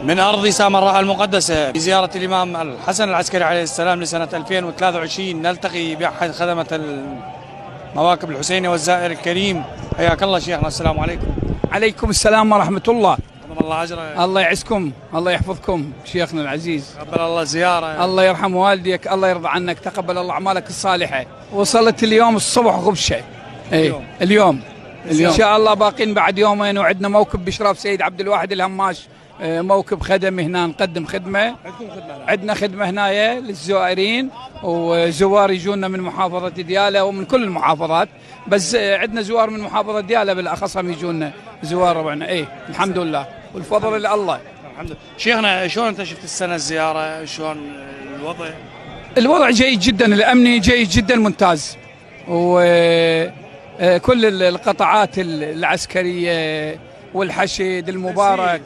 من أرض سامراء المقدسة بزيارة الإمام الحسن العسكري عليه السلام لسنة 2023 نلتقي بأحد خدمة المواكب الحسينية والزائر الكريم. حياك الله شيخنا، السلام عليكم. عليكم السلام ورحمة الله. الله أجرك. الله يعزكم، الله يحفظكم شيخنا العزيز. تقبل الله الزيارة. الله يرحم والديك، الله يرضى عنك، تقبل الله أعمالك الصالحة. وصلت اليوم الصبح غبشة. اليوم إن شاء الله باقين بعد يومين، وعندنا موكب بإشراف سيد عبد الواحد الهماش، موكب خدمي هنا، نقدم خدمة. عندنا خدمة هنا للزائرين، وزوار يجونا من محافظة ديالى ومن كل المحافظات، بس عندنا زوار من محافظة ديالى بالأخص هم يجونا زوار ربعنا. الحمد لله والفضل لله. الحمد لله. شيخنا شلون انت شفت السنة الزيارة؟ شلون الوضع؟ الوضع جيد جدا، الأمني جيد جدا ممتاز، وكل القطاعات العسكرية والحشد المبارك.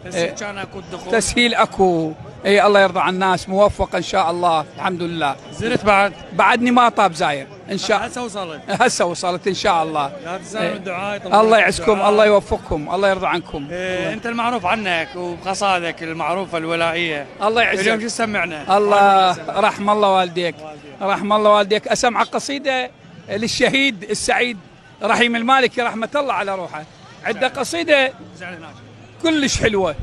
تسهيل كان اكو الدخول، تسهيل اكو. الله يرضى عن الناس، موفق ان شاء الله. الحمد لله. زرت بعدني ما طاب زاير ان شاء الله. هسه وصلت ان شاء الله. لا تنسون الدعاء. الله يعزكم، الله يوفقكم، الله يرضى عنكم. انت المعروف عنك وبقصائدك المعروفة الولائية. الله يعزك. اليوم شو سمعنا؟ الله رحم الله والديك، رحم الله والديك. اسمع قصيدة للشهيد السعيد رحيم المالكي رحمة الله على روحه. عنده قصيدة كلش حلوة،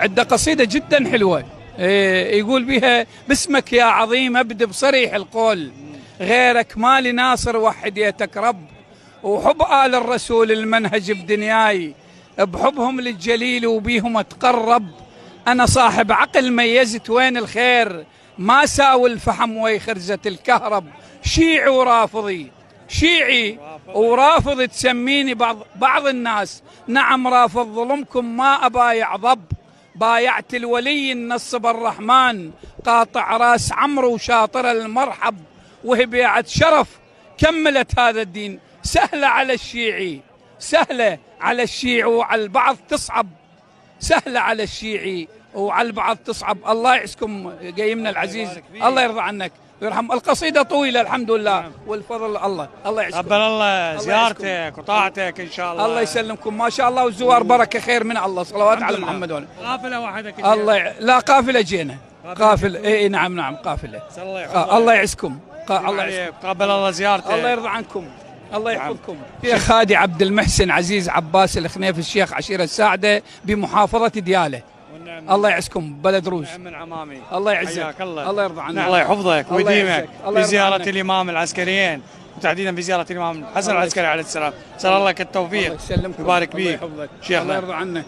عنده قصيدة جدا حلوة. يقول بها: باسمك يا عظيم ابدي بصريح القول، غيرك مالي ناصر وحديتك رب، وحب آل الرسول المنهج بدنياي، بحبهم للجليل وبيهم اتقرب. أنا صاحب عقل ميزت وين الخير، ما ساوي الفحم ويخرزة الكهرب. شيعي ورافضي، شيعي ورافض تسميني بعض الناس، نعم رافض ظلمكم ما أبايع ضب. بايعت الولي النصب الرحمن، قاطع راس عمرو وشاطر المرحب، وهي بيعة شرف كملت هذا الدين. سهلة على الشيعي، سهلة على الشيعي وعلى البعض تصعب، سهلة على الشيعي وعلى البعض تصعب. الله يعزكم قيمنا العزيز، الله يرضى عنك ويرحم. القصيدة طويلة الحمد لله والفضل الله. الله يعزكم. قبل الله زيارتك وطاعتك ان شاء الله. الله يسلمكم ما شاء الله، والزوار بركة خير من الله. صلوات على محمد. قافلة واحدة الله لا قافلة جينا، قافلة. نعم قافلة. الله يعزكم. الله يعزكم. قبل الله زيارتك. الله يرضى عنكم، الله يحفظكم. الشيخ هادي عبد المحسن عزيز عباس الخنيف، الشيخ عشيرة الساعدة بمحافظة ديالى. الله يعزكم بلد روس. من عمامي. الله يعزك، الله يرضى عنك، الله يحفظك ويديمك في زيارة الإمام العسكريين، وتحديدا في زيارة الإمام الحسن العسكري عليه السلام. سأل الله التوفيق، يبارك بيك شيخنا. الله يرضى عنك.